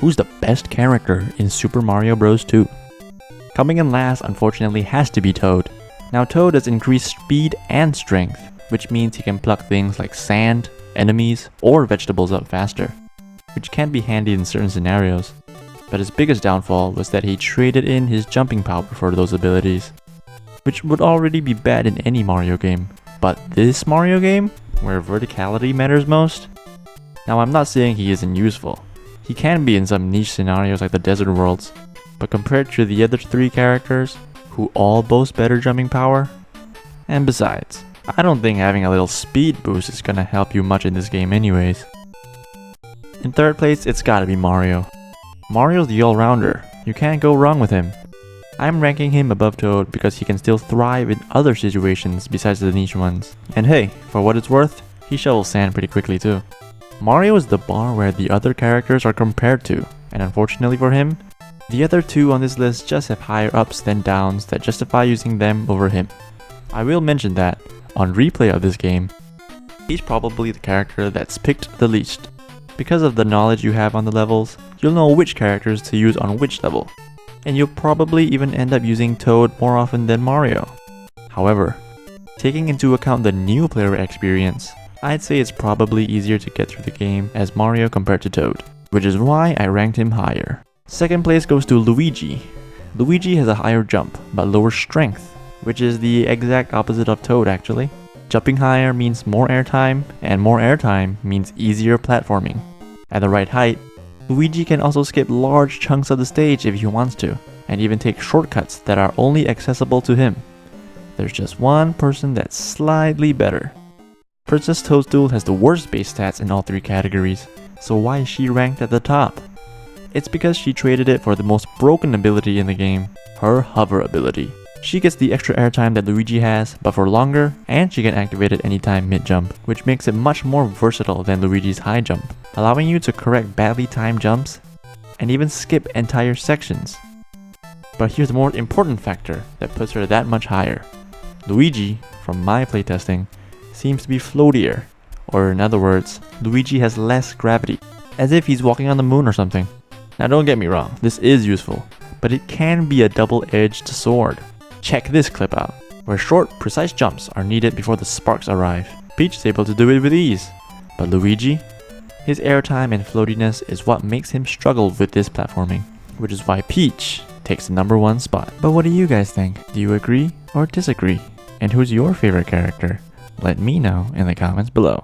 Who's the best character in Super Mario Bros. 2? Coming in last, unfortunately, has to be Toad. Now, Toad has increased speed and strength, which means he can pluck things like sand, enemies, or vegetables up faster, which can be handy in certain scenarios. But his biggest downfall was that he traded in his jumping power for those abilities, which would already be bad in any Mario game. But this Mario game, where verticality matters most? Now, I'm not saying he isn't useful. He can be in some niche scenarios like the desert worlds, but compared to the other 3 characters, who all boast better jumping power? And besides, I don't think having a little speed boost is gonna help you much in this game anyways. In third place, it's gotta be Mario. Mario's the all-rounder, you can't go wrong with him. I'm ranking him above Toad because he can still thrive in other situations besides the niche ones. And hey, for what it's worth, he shovels sand pretty quickly too. Mario is the bar where the other characters are compared to, and unfortunately for him, the other 2 on this list just have higher ups than downs that justify using them over him. I will mention that, on replay of this game, he's probably the character that's picked the least. Because of the knowledge you have on the levels, you'll know which characters to use on which level, and you'll probably even end up using Toad more often than Mario. However, taking into account the new player experience, I'd say it's probably easier to get through the game as Mario compared to Toad, which is why I ranked him higher. Second place goes to Luigi. Luigi has a higher jump, but lower strength, which is the exact opposite of Toad actually. Jumping higher means more airtime, and more airtime means easier platforming. At the right height, Luigi can also skip large chunks of the stage if he wants to, and even take shortcuts that are only accessible to him. There's just one person that's slightly better. Princess Toadstool has the worst base stats in all 3 categories, so why is she ranked at the top? It's because she traded it for the most broken ability in the game, her hover ability. She gets the extra airtime that Luigi has, but for longer, and she can activate it anytime mid-jump, which makes it much more versatile than Luigi's high jump, allowing you to correct badly timed jumps, and even skip entire sections. But here's the more important factor that puts her that much higher. Luigi, from my playtesting, seems to be floatier, or in other words, Luigi has less gravity, as if he's walking on the moon or something. Now don't get me wrong, this is useful, but it can be a double-edged sword. Check this clip out, where short, precise jumps are needed before the sparks arrive. Peach is able to do it with ease, but Luigi? His airtime and floatiness is what makes him struggle with this platforming, which is why Peach takes the #1 spot. But what do you guys think? Do you agree or disagree? And who's your favorite character? Let me know in the comments below.